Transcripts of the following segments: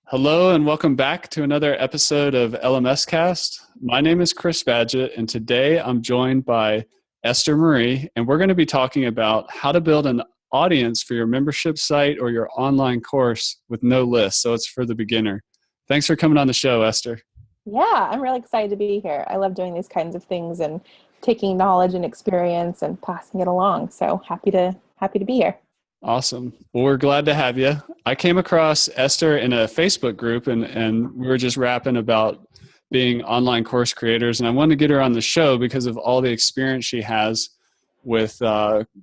Hello and welcome back to another episode of LMScast. My name is Chris Badgett, and today I'm joined by Esther Marie, and we're going to be talking about how to build an audience for your membership site or your online course with no list. So it's for the beginner. Thanks for coming on the show, Esther. Yeah, I'm really excited to be here. I love doing these kinds of things and taking knowledge and experience and passing it along. So happy to be here. Awesome. Well, we're glad to have you. I came across Esther in a Facebook group and we were just rapping about being online course creators. And I wanted to get her on the show because of all the experience she has with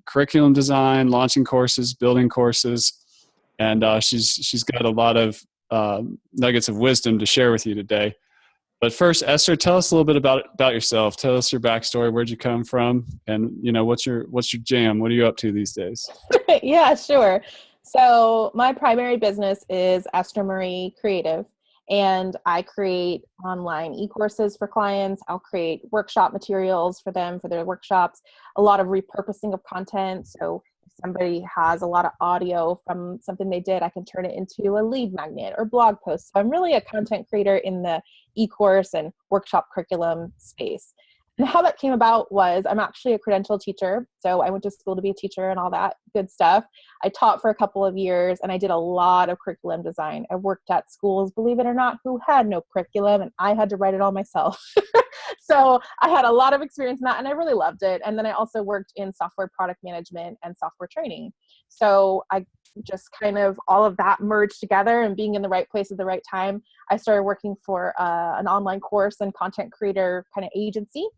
curriculum design, launching courses, building courses. And she's got a lot of nuggets of wisdom to share with you today. But first, Esther, tell us a little bit about yourself. Tell us your backstory. Where'd you come from? And, what's your jam? What are you up to these days? Yeah, sure. So my primary business is Esther Marie Creative, and I create online e-courses for clients. I'll create workshop materials for them for their workshops, a lot of repurposing of content. So if somebody has a lot of audio from something they did, I can turn it into a lead magnet or blog post. So I'm really a content creator in the e-course and workshop curriculum space. And how that came about was I'm actually a credentialed teacher. So I went to school to be a teacher and all that good stuff. I taught for a couple of years and I did a lot of curriculum design. I worked at schools, believe it or not, who had no curriculum, and I had to write it all myself. So I had a lot of experience in that and I really loved it. And then I also worked in software product management and software training. So I just kind of all of that merged together, and being in the right place at the right time, I started working for an online course and content creator kind of agency.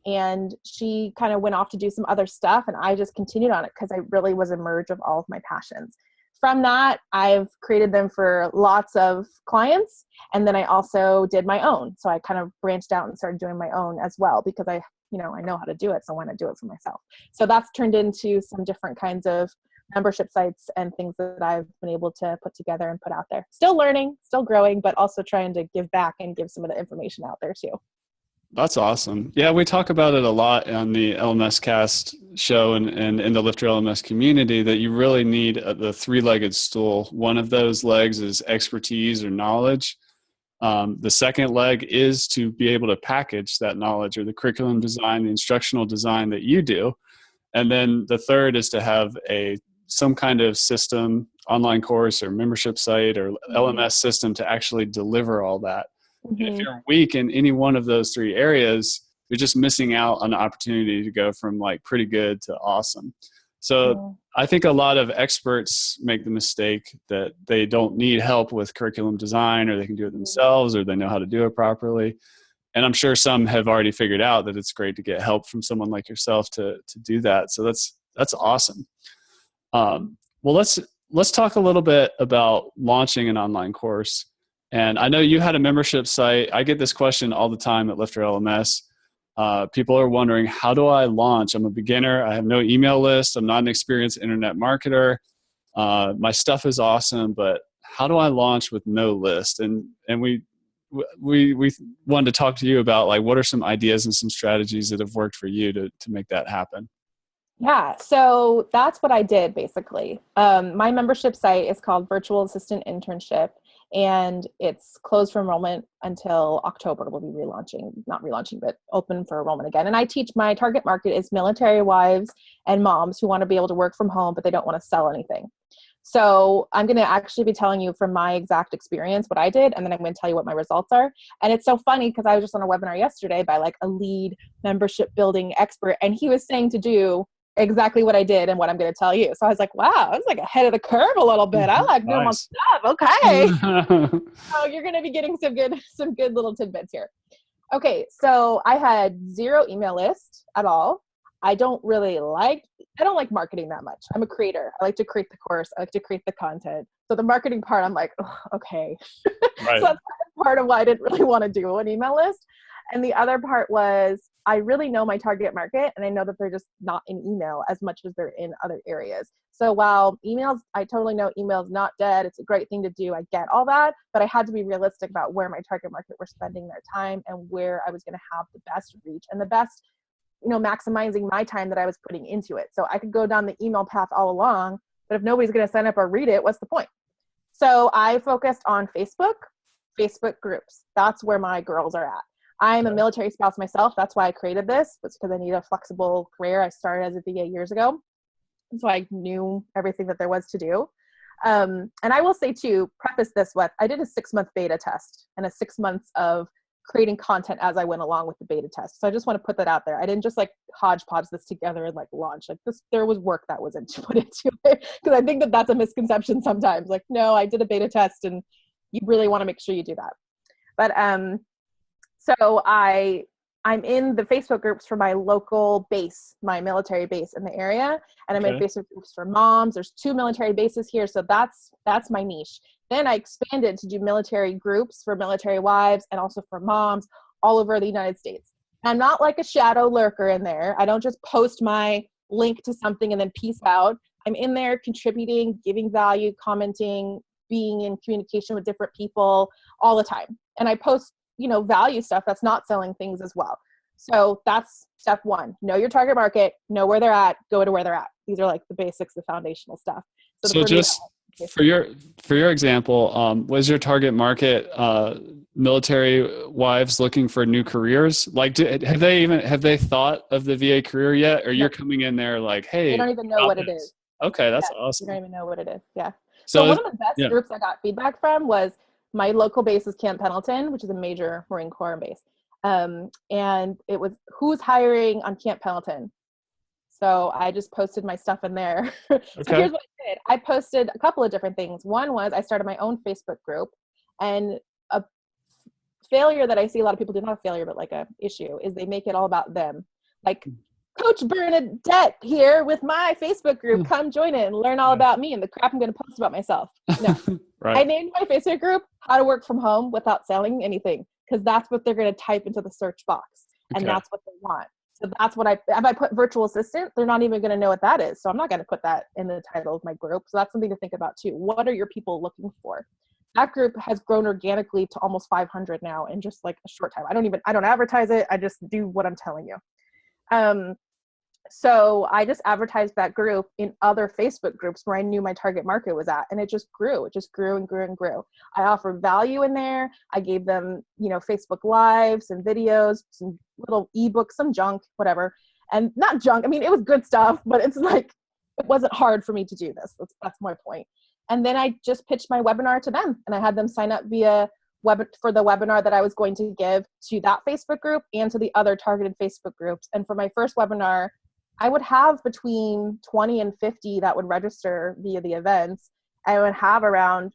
And she kind of went off to do some other stuff, and I just continued on it because I really was a merge of all of my passions. From that, I've created them for lots of clients, and then I also did my own. So I kind of branched out and started doing my own as well because I know how to do it, so why not do it for myself? So that's turned into some different kinds of membership sites and things that I've been able to put together and put out there. Still learning, still growing, but also trying to give back and give some of the information out there too. That's awesome. Yeah, we talk about it a lot on the LMScast show and in the LifterLMS community that you really need the three-legged stool. One of those legs is expertise or knowledge. The second leg is to be able to package that knowledge or the curriculum design, the instructional design that you do. And then the third is to have some kind of system, online course or membership site or LMS system to actually deliver all that. And if you're weak in any one of those three areas, you're just missing out on the opportunity to go from like pretty good to awesome. So I think a lot of experts make the mistake that they don't need help with curriculum design, or they can do it themselves, or they know how to do it properly. And I'm sure some have already figured out that it's great to get help from someone like yourself to do that. So that's awesome. Well, let's talk a little bit about launching an online course. And I know you had a membership site. I get this question all the time at LifterLMS. People are wondering, how do I launch? I'm a beginner. I have no email list. I'm not an experienced internet marketer. My stuff is awesome, but how do I launch with no list? And we wanted to talk to you about like what are some ideas and some strategies that have worked for you to make that happen. Yeah, so that's what I did basically. My membership site is called Virtual Assistant Internship, and it's closed for enrollment until October. We'll be not relaunching, but open for enrollment again. And I teach, my target market is military wives and moms who want to be able to work from home, but they don't want to sell anything. So I'm going to actually be telling you from my exact experience what I did, and then I'm going to tell you what my results are. And it's so funny because I was just on a webinar yesterday by like a lead membership building expert, and he was saying to do exactly what I did and what I'm going to tell you. So I was like, wow, I was like ahead of the curve a little bit. I like doing my stuff. Okay. So you're going to be getting some good little tidbits here. Okay. So I had zero email list at all. I don't like marketing that much. I'm a creator. I like to create the course. I like to create the content. So the marketing part, I'm like, oh, okay. Right. So that's part of why I didn't really want to do an email list. And the other part was I really know my target market, and I know that they're just not in email as much as they're in other areas. So while I totally know email's not dead. It's a great thing to do. I get all that, but I had to be realistic about where my target market were spending their time and where I was going to have the best reach and the best, maximizing my time that I was putting into it. So I could go down the email path all along, but if nobody's going to sign up or read it, what's the point? So I focused on Facebook groups. That's where my girls are at. I'm a military spouse myself. That's why I created this. It's because I need a flexible career. I started as a VA years ago. So I knew everything that there was to do. And I will say too, preface this with, I did a 6-month beta test and a 6 months of creating content as I went along with the beta test. So I just want to put that out there. I didn't just like hodgepodge this together and like launch like this. There was work that was put into it, because I think that that's a misconception sometimes. Like, no, I did a beta test, and you really want to make sure you do that. But so I'm in the Facebook groups for my local base, my military base in the area. And I'm in Facebook groups for moms. There's 2 military bases here. So that's my niche. Then I expanded to do military groups for military wives and also for moms all over the United States. I'm not like a shadow lurker in there. I don't just post my link to something and then peace out. I'm in there contributing, giving value, commenting, being in communication with different people all the time. And I post, value stuff that's not selling things as well. So that's step 1. Know your target market, know where they're at, go to where they're at. These are like the basics, the foundational stuff. So just for your example, was your target market military wives looking for new careers? Like, have they thought of the VA career yet? Or you're coming in there like, hey, they don't even know what it is. Okay, that's awesome. You don't even know what it is. Yeah. So one of the best groups I got feedback from was my local base is Camp Pendleton, which is a major Marine Corps base. And it was who's hiring on Camp Pendleton. So I just posted my stuff in there. So here's what I did. I posted a couple of different things. One was I started my own Facebook group, and a failure that I see a lot of people do, not a failure, but like a issue, is they make it all about them. Like, Coach Bernadette here with my Facebook group. Come join it and learn all about me and the crap I'm going to post about myself. No. I named my Facebook group How to Work From Home Without Selling Anything, because that's what they're going to type into the search box. And that's what they want. So that's what if I put virtual assistant, they're not even going to know what that is. So I'm not going to put that in the title of my group. So that's something to think about too. What are your people looking for? That group has grown organically to almost 500 now in just like a short time. I don't advertise it. I just do what I'm telling you. So I just advertised that group in other Facebook groups where I knew my target market was at. And it just grew. It just grew and grew and grew. I offered value in there. I gave them, Facebook Lives and videos, some little ebooks, some junk, whatever. And not junk. I mean, it was good stuff, but it's like, it wasn't hard for me to do this. That's my point. And then I just pitched my webinar to them, and I had them sign up via for the webinar that I was going to give to that Facebook group and to the other targeted Facebook groups. And for my first webinar, I would have between 20 and 50 that would register via the events. I would have around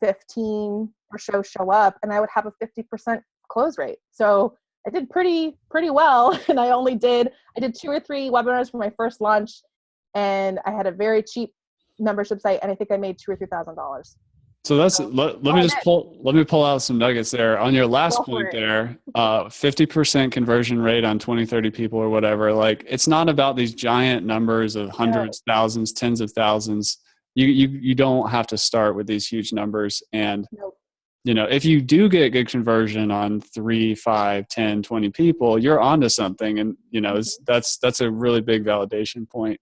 15 or so show up, and I would have a 50% close rate. So I did pretty well. And I did 2 or 3 webinars for my first launch, and I had a very cheap membership site, and I think I made $2,000 or $3,000. So let me pull out some nuggets there on your last point there. 50% conversion rate on 20, 30 people or whatever. Like, it's not about these giant numbers of hundreds, thousands, tens of thousands. You don't have to start with these huge numbers. And, if you do get good conversion on 3, 5, 10, 20 people, you're onto something. And, that's a really big validation point.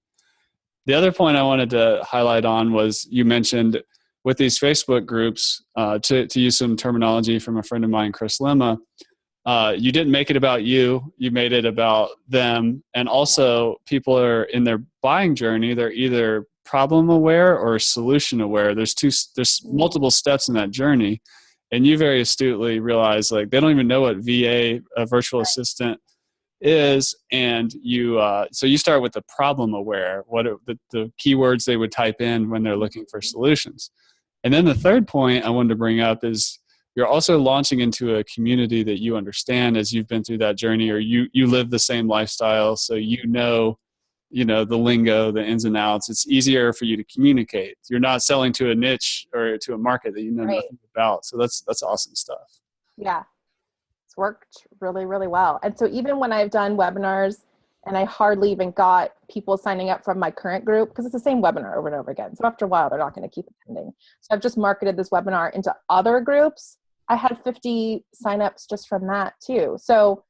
The other point I wanted to highlight on was you mentioned with these Facebook groups, to use some terminology from a friend of mine, Chris Lemma, you didn't make it about you made it about them. And also, people are in their buying journey, they're either problem aware or solution aware. There's multiple steps in that journey. And you very astutely realize, like, they don't even know what VA, a virtual assistant, is. And so you start with the problem aware, what are the keywords they would type in when they're looking for solutions. And then the third point I wanted to bring up is you're also launching into a community that you understand as you've been through that journey, or you live the same lifestyle. So the lingo, the ins and outs. It's easier for you to communicate. You're not selling to a niche or to a market that you know nothing about. So that's awesome stuff. Yeah, it's worked really, really well. And so even when I've done webinars and I hardly even got people signing up from my current group, because it's the same webinar over and over again. So after a while, they're not going to keep attending. So I've just marketed this webinar into other groups. I had 50 signups just from that too. So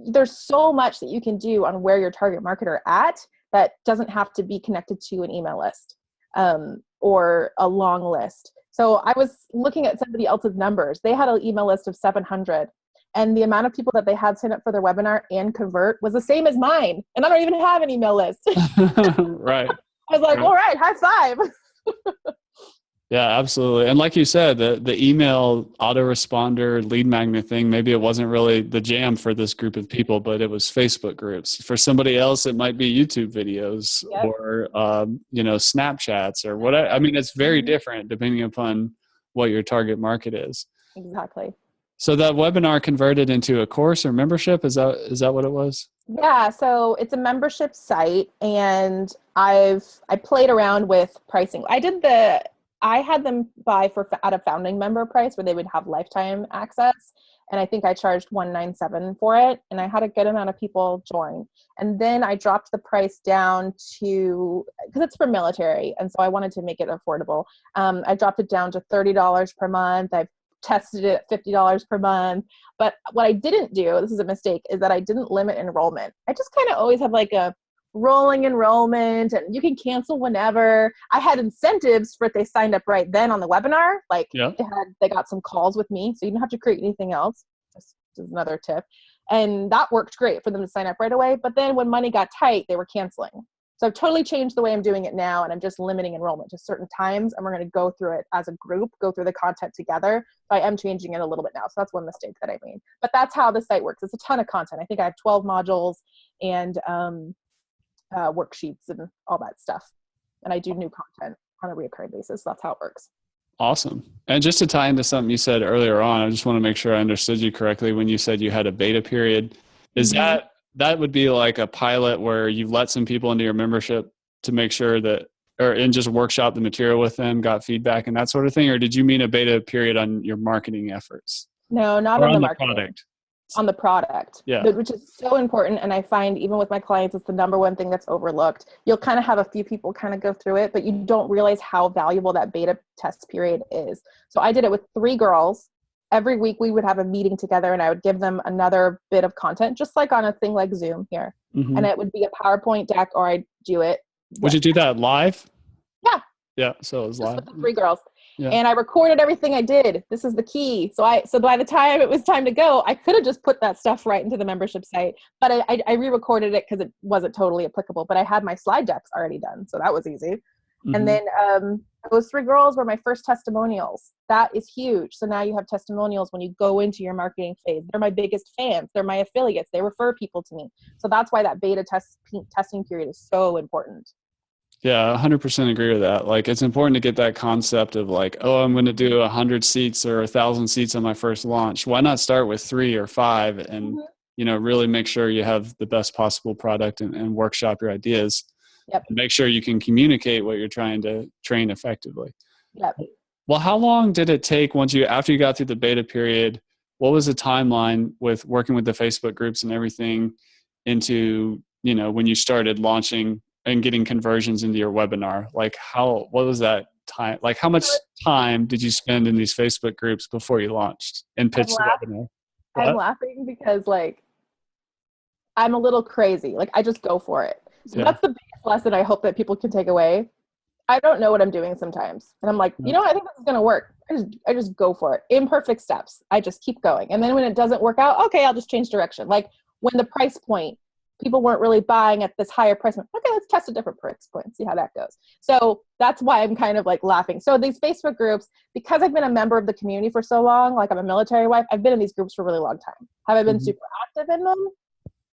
there's so much that you can do on where your target market are at that doesn't have to be connected to an email list or a long list. So I was looking at somebody else's numbers. They had an email list of 700. And the amount of people that they had sign up for their webinar and convert was the same as mine. And I don't even have an email list. Right. I was like, Right. all right, high five. Yeah, absolutely. And like you said, the email autoresponder lead magnet thing, maybe it wasn't really the jam for this group of people, but it was Facebook groups. For somebody else, it might be YouTube videos Yep. or, Snapchats or whatever. I mean, it's very different depending upon what your target market is. Exactly. So that webinar converted into a course or membership. Is that what it was? Yeah, so it's a membership site, and I played around with pricing. I had them buy at a founding member price where they would have lifetime access, and I think I charged $197 for it, and I had a good amount of people join. And then I dropped the price down to, because it's for military, and so I wanted to make it affordable. I dropped it down to $30 per month. I've tested it at $50 per month. But what I didn't do, this is a mistake, is that I didn't limit enrollment. I just kind of always have like a rolling enrollment, and you can cancel whenever. I had incentives for if they signed up right then on the webinar. Like Yeah. they got some calls with me, so you didn't have to create anything else. This is another tip. And that worked great for them to sign up right away. But then when money got tight, they were canceling. So I've totally changed the way I'm doing it now, and I'm just limiting enrollment to certain times, and we're going to go through it as a group, go through the content together. So I am changing it a little bit now. So that's one mistake that I made. But that's how the site works. It's a ton of content. I think I have 12 modules and worksheets and all that stuff. And I do new content on a recurring basis. So that's how it works. Awesome. And just to tie into something you said earlier on, I just want to make sure I understood you correctly when you said you had a beta period. Is that would be like a pilot where you let some people into your membership to make sure that, and just workshop the material with them, got feedback and that sort of thing? Or did you mean a beta period on your marketing efforts? No, not Or on the the marketing. product? On the product, Yeah. which is so important. And I find even with my clients, it's the number one thing that's overlooked. You'll kind of have a few people kind of go through it, but you don't realize how valuable that beta test period is. So I did it with 3 girls. Every week we would have a meeting together, and I would give them another bit of content, just like on a thing like Zoom here. Mm-hmm. And it would be a PowerPoint deck, or I'd do it. Would you do that live? Yeah. Yeah. So it was live. With the 3 girls. Yeah. And I recorded everything I did. This is the key. So by the time it was time to go, I could have just put that stuff right into the membership site, but I re-recorded it because it wasn't totally applicable, but I had my slide decks already done. So that was easy. Mm-hmm. And then those 3 girls were my first testimonials. That is huge. So now you have testimonials when you go into your marketing phase. They're my biggest fans. They're my affiliates. They refer people to me. So that's why that beta testing period is so important. Yeah, 100% agree with that. Like, it's important to get that concept of like, oh, I'm going to do 100 seats or 1,000 seats on my first launch. Why not start with 3 or 5 and, really make sure you have the best possible product and workshop your ideas. Yep. And make sure you can communicate what you're trying to train effectively. Yep. Well, how long did it take after you got through the beta period? What was the timeline with working with the Facebook groups and everything into, when you started launching and getting conversions into your webinar? Like what was that time? Like how much time did you spend in these Facebook groups before you launched and pitched the webinar? What? I'm laughing because I'm a little crazy. Like I just go for it. So that's the biggest lesson I hope that people can take away. I don't know what I'm doing sometimes. And I'm like, I think this is going to work. I just go for it. Imperfect steps. I just keep going. And then when it doesn't work out, okay, I'll just change direction. Like when the price point, people weren't really buying at this higher price point. Okay, let's test a different price point, see how that goes. So that's why I'm kind of like laughing. So these Facebook groups, because I've been a member of the community for so long, like I'm a military wife, I've been in these groups for a really long time. Have I been super active in them?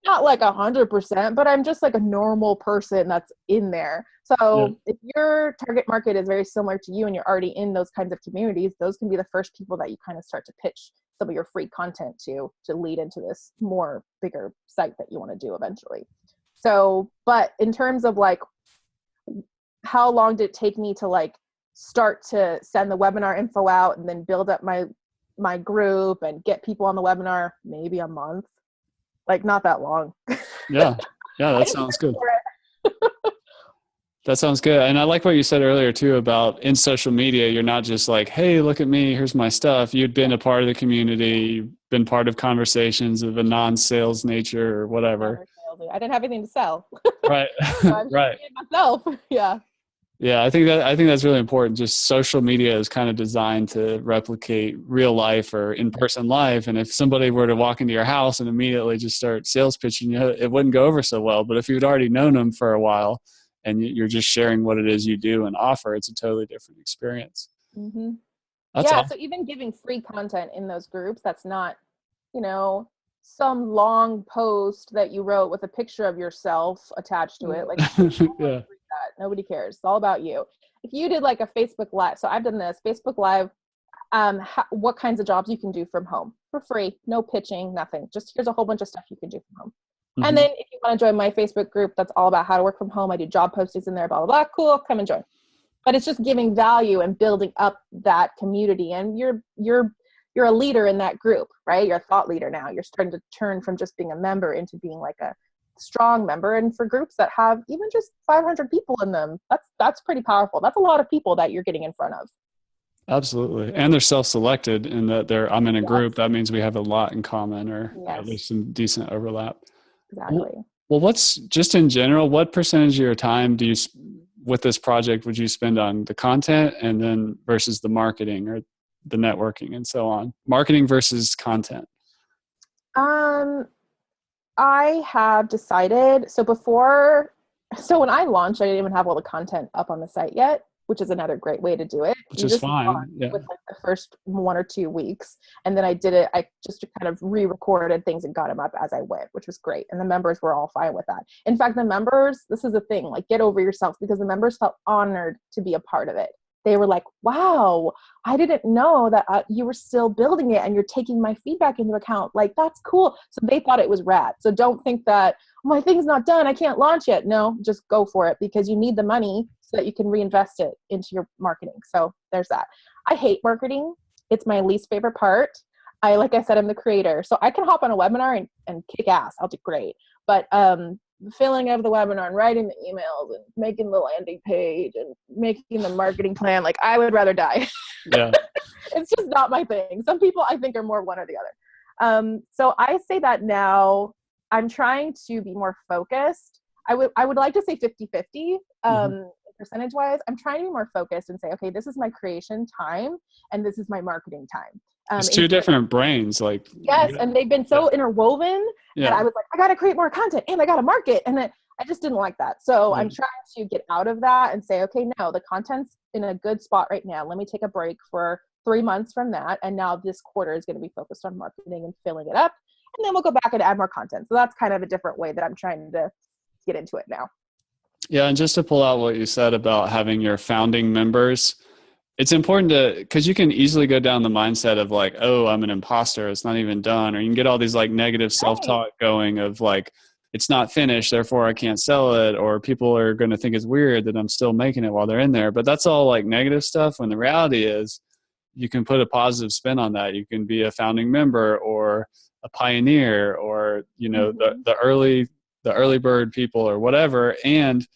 Not like 100%, but I'm just like a normal person that's in there. So if your target market is very similar to you and you're already in those kinds of communities, those can be the first people that you kind of start to pitch some of your free content to lead into this more bigger site that you want to do eventually. So, but in terms of like, how long did it take me to like start to send the webinar info out and then build up my group and get people on the webinar? Maybe a month. Like not that long. Yeah, that sounds good. That sounds good. And I like what you said earlier too about in social media, you're not just like, hey, look at me, here's my stuff. You'd been a part of the community, you've been part of conversations of a non-sales nature or whatever. I didn't have anything to sell. Right. So I'm right. myself. Yeah. Yeah, I think that's really important. Just social media is kind of designed to replicate real life or in-person life. And if somebody were to walk into your house and immediately just start sales pitching you, it wouldn't go over so well. But if you'd already known them for a while and you're just sharing what it is you do and offer, it's a totally different experience. Mm-hmm. That's Yeah, all. so even giving free content in those groups, that's not, you know, some long post that you wrote with a picture of yourself attached to it. Like, no one Yeah. would read that. Nobody cares. It's all about you. If you did like a Facebook Live, so I've done this Facebook Live, what kinds of jobs you can do from home for free, no pitching, nothing. Just here's a whole bunch of stuff you can do from home. And Hmm. then if you want to join my Facebook group, that's all about how to work from home. I do job postings in there, blah, blah, blah. Cool. Come and join. But it's just giving value and building up that community. And you're a leader in that group, right? You're a thought leader now. You're starting to turn from just being a member into being like a strong member. And for groups that have even just 500 people in them, that's pretty powerful. That's a lot of people that you're getting in front of. Absolutely. And they're self-selected in that I'm in a Yes. group. That means we have a lot in common or at Yes, least some decent overlap. Well, exactly. what's just in general, what percentage of your time with this project would you spend on the content and then versus the marketing or the networking and so on? Marketing versus content. Um, I have decided, so when I launched, I didn't even have all the content up on the site yet, which is another great way to do it. Which You is just launch fine. Yeah. with like the first 1 or 2 weeks. And then I just kind of re-recorded things and got them up as I went, which was great. And the members were all fine with that. In fact, the members, this is the thing, like get over yourself, because the members felt honored to be a part of it. They were like, wow, I didn't know that you were still building it and you're taking my feedback into account. Like, that's cool. So they thought it was rad. So don't think that, oh, my thing's not done, I can't launch it. No, just go for it, because you need the money so that you can reinvest it into your marketing. So there's that. I hate marketing. It's my least favorite part. Like I said, I'm the creator. So I can hop on a webinar and kick ass. I'll do great. But filling out the webinar and writing the emails and making the landing page and making the marketing plan, like I would rather die. Yeah. It's just not my thing. Some people I think are more one or the other. So I say that now I'm trying to be more focused. I would like to say 50-50 Mm-hmm. percentage wise. I'm trying to be more focused and say, okay, this is my creation time and this is my marketing time. It's two different brains. Like, Yes, and they've been so interwoven that yeah. I was like, I got to create more content and I got to market. And then I just didn't like that. So Yeah. I'm trying to get out of that and say, okay, no, the content's in a good spot right now. Let me take a break for 3 months from that. And now this quarter is going to be focused on marketing and filling it up. And then we'll go back and add more content. So that's kind of a different way that I'm trying to get into it now. Yeah. And just to pull out what you said about having your founding members, it's important because you can easily go down the mindset of like, oh, I'm an imposter, it's not even done. Or you can get all these like negative Right. self-talk going of like, it's not finished, therefore I can't sell it. Or people are going to think it's weird that I'm still making it while they're in there. But that's all like negative stuff. When the reality is you can put a positive spin on that. You can be a founding member or a pioneer or, Mm-hmm. the early bird people or whatever. And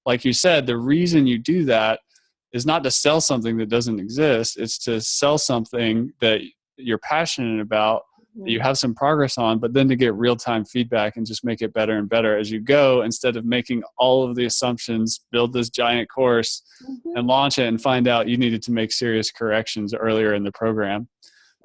like you said, the reason you do that is not to sell something that doesn't exist. It's to sell something that you're passionate about, that you Mm-hmm. have some progress on, but then to get real-time feedback and just make it better and better as you go, instead of making all of the assumptions, build this giant course Mm-hmm. and launch it and find out you needed to make serious corrections earlier in the program.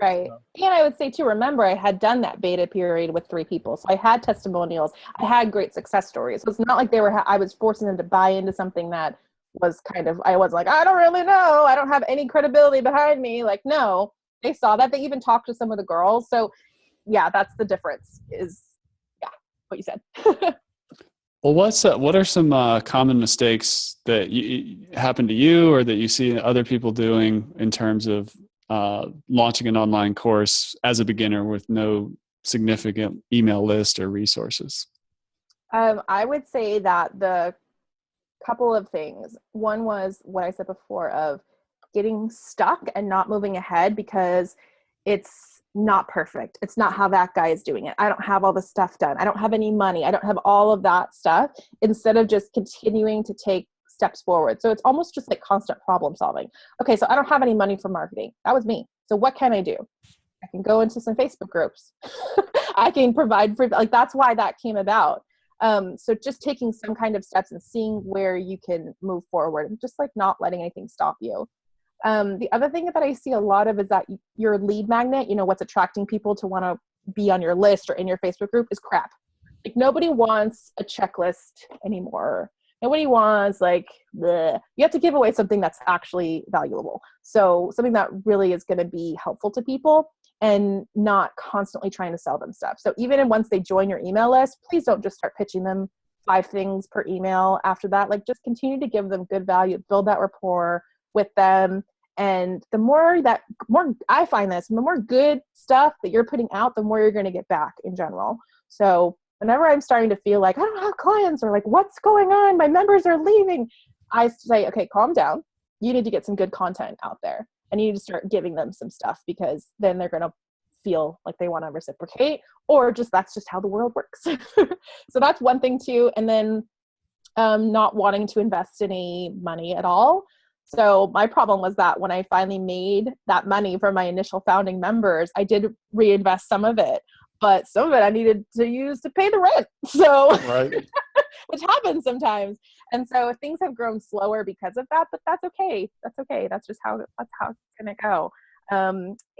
Right. And I would say too, remember, I had done that beta period with 3 people. So I had testimonials. I had great success stories. So it's not like I was forcing them to buy into something that was I was like, I don't really know. I don't have any credibility behind me. Like, no, they saw that. They even talked to some of the girls. So yeah, that's the difference is, yeah, what you said. Well, what are some common mistakes that happen to you or that you see other people doing in terms of launching an online course as a beginner with no significant email list or resources? I would say that the couple of things. One was what I said before of getting stuck and not moving ahead because it's not perfect. It's not how that guy is doing it. I don't have all the stuff done. I don't have any money. I don't have all of that stuff, instead of just continuing to take steps forward. So it's almost just like constant problem solving. Okay, so I don't have any money for marketing. That was me. So what can I do? I can go into some Facebook groups. I can provide free, like that's why that came about. So just taking some kind of steps and seeing where you can move forward and just like not letting anything stop you. The other thing that I see a lot of is that your lead magnet, what's attracting people to want to be on your list or in your Facebook group is crap. Like nobody wants a checklist anymore. Nobody wants like, bleh. You have to give away something that's actually valuable. So something that really is going to be helpful to people and not constantly trying to sell them stuff. So even once they join your email list, please don't just start pitching them 5 things per email after that. Like just continue to give them good value, build that rapport with them. And the more I find this, the more good stuff that you're putting out, the more you're going to get back in general. So whenever I'm starting to feel like I don't have clients or like what's going on, my members are leaving, I say, okay, calm down. You need to get some good content out there and you need to start giving them some stuff because then they're going to feel like they want to reciprocate or that's just how the world works. So that's one thing too. And then not wanting to invest any money at all. So my problem was that when I finally made that money from my initial founding members, I did reinvest some of it, but some of it I needed to use to pay the rent. So, Right. which happens sometimes. And so things have grown slower because of that, but that's okay. That's okay. That's how it's going to go.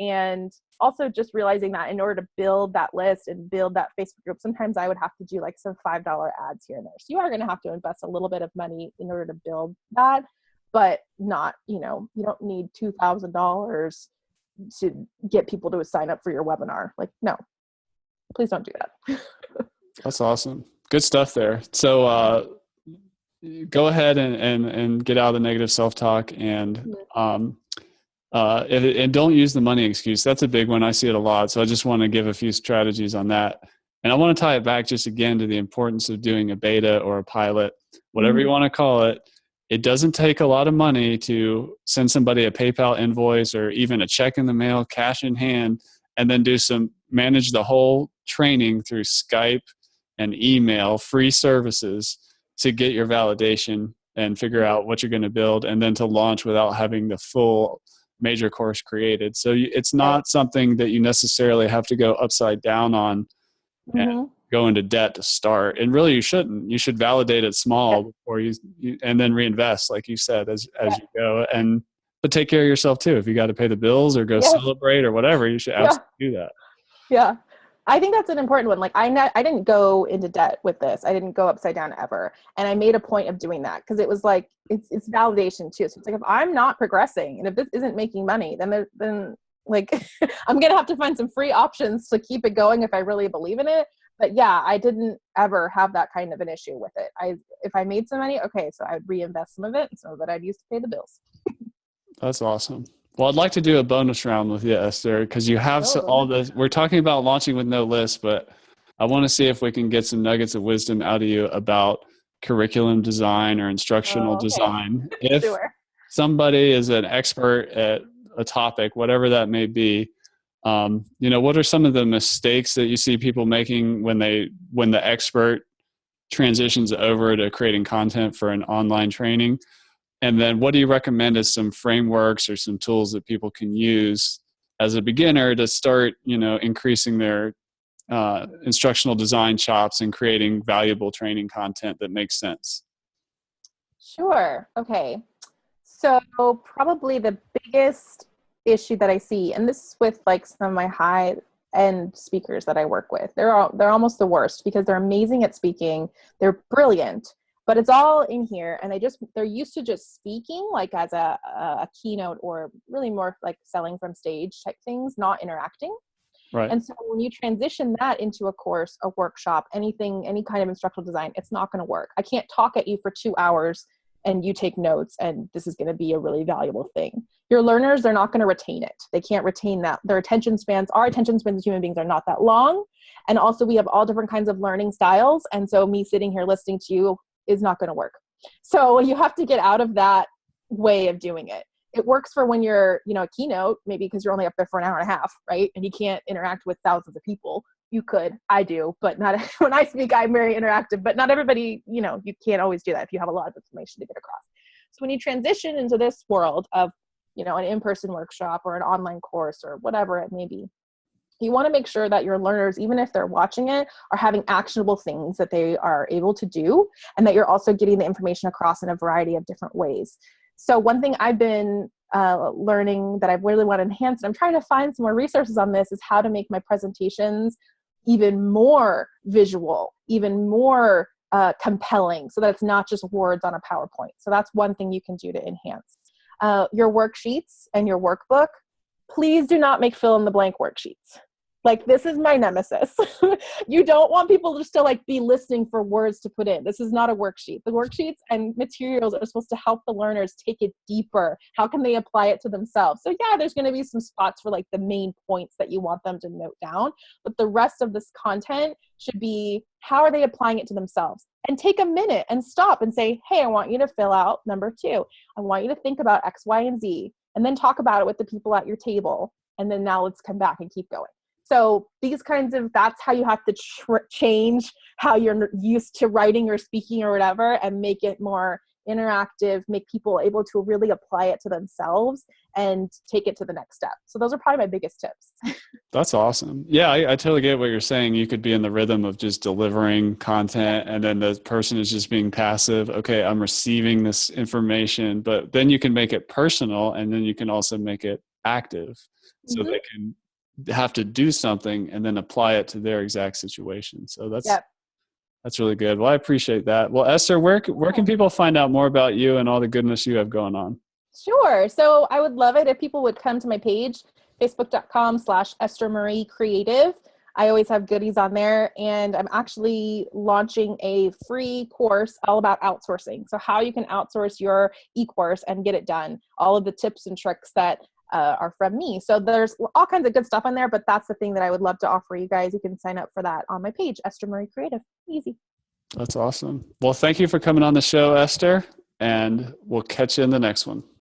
And also just realizing that in order to build that list and build that Facebook group, sometimes I would have to do like some $5 ads here and there. So you are going to have to invest a little bit of money in order to build that. But not, you don't need $2,000 to get people to sign up for your webinar. Like, no, please don't do that. That's awesome. Good stuff there. So go ahead and get out of the negative self-talk and and don't use the money excuse. That's a big one. I see it a lot. So I just want to give a few strategies on that. And I want to tie it back just again to the importance of doing a beta or a pilot, whatever you want to call it. It doesn't take a lot of money to send somebody a PayPal invoice or even a check in the mail, cash in hand, and then manage the whole training through Skype and email, free services to get your validation and figure out what you're going to build and then to launch without having the full major course created. So it's not something that you necessarily have to go upside down on and go into debt to start. And really you shouldn't. You should validate it small before you and then reinvest, like you said, as you go. But take care of yourself too. If you got to pay the bills or go celebrate or whatever, you should absolutely do that. Yeah. I think that's an important one. Like I didn't go into debt with this. I didn't go upside down ever. And I made a point of doing that because it was like, it's validation too. So it's like, if I'm not progressing and if this isn't making money, then like I'm going to have to find some free options to keep it going if I really believe in it. But yeah, I didn't ever have that kind of an issue with it. If I made some money, okay, so I would reinvest some of it and some of it I'd use to pay the bills. That's awesome. Well, I'd like to do a bonus round with you, Esther, because you have all this. We're talking about launching with no list, but I want to see if we can get some nuggets of wisdom out of you about curriculum design or instructional design. If somebody is an expert at a topic, whatever that may be, what are some of the mistakes that you see people making when the expert transitions over to creating content for an online training? And then what do you recommend as some frameworks or some tools that people can use as a beginner to start, increasing their instructional design chops and creating valuable training content that makes sense? Sure. Okay. So probably the biggest issue that I see, and this is with like some of my high end speakers that I work with, they're almost the worst because they're amazing at speaking. They're brilliant, but it's all in here. And they're used to just speaking like as a keynote or really more like selling from stage type things, not interacting. Right. And so when you transition that into a course, a workshop, any kind of instructional design, it's not going to work. I can't talk at you for 2 hours and you take notes and this is going to be a really valuable thing. Your learners, they're not going to retain it. They can't retain that. Our attention spans as human beings are not that long. And also we have all different kinds of learning styles. And so me sitting here listening to you is not going to work. So you have to get out of that way of doing it. It works for when you're, a keynote, maybe because you're only up there for an hour and a half, right? And you can't interact with thousands of people. You could, I do, but not when I speak, I'm very interactive, but not everybody, you can't always do that if you have a lot of information to get across. So when you transition into this world of, an in-person workshop or an online course or whatever it may be, You want to make sure that your learners, even if they're watching it, are having actionable things that they are able to do, and that you're also getting the information across in a variety of different ways. So one thing I've been learning that I really want to enhance, and I'm trying to find some more resources on this, is how to make my presentations even more visual, even more compelling, so that it's not just words on a PowerPoint. So that's one thing you can do to enhance. Your worksheets and your workbook, please do not make fill in the blank worksheets. Like, this is my nemesis. You don't want people just to like be listening for words to put in. This is not a worksheet. The worksheets and materials are supposed to help the learners take it deeper. How can they apply it to themselves? So yeah, there's going to be some spots for like the main points that you want them to note down, but the rest of this content should be, how are they applying it to themselves? And take a minute and stop and say, hey, I want you to fill out number 2. I want you to think about X, Y, and Z, and then talk about it with the people at your table. And then now let's come back and keep going. So these kinds of, that's how you have to change how you're used to writing or speaking or whatever, and make it more interactive, make people able to really apply it to themselves and take it to the next step. So those are probably my biggest tips. That's awesome. Yeah, I totally get what you're saying. You could be in the rhythm of just delivering content, and then the person is just being passive. Okay, I'm receiving this information, but then you can make it personal, and then you can also make it active. So they can have to do something and then apply it to their exact situation. So that's really good. Well, I appreciate that. Well, Esther, where can people find out more about you and all the goodness you have going on? Sure. So I would love it if people would come to my page, facebook.com/Esther Marie Creative. I always have goodies on there, and I'm actually launching a free course all about outsourcing. So how you can outsource your e-course and get it done. All of the tips and tricks that are from me. So there's all kinds of good stuff on there, but that's the thing that I would love to offer you guys. You can sign up for that on my page, Esther Marie Creative. Easy. That's awesome. Well, thank you for coming on the show, Esther, and we'll catch you in the next one.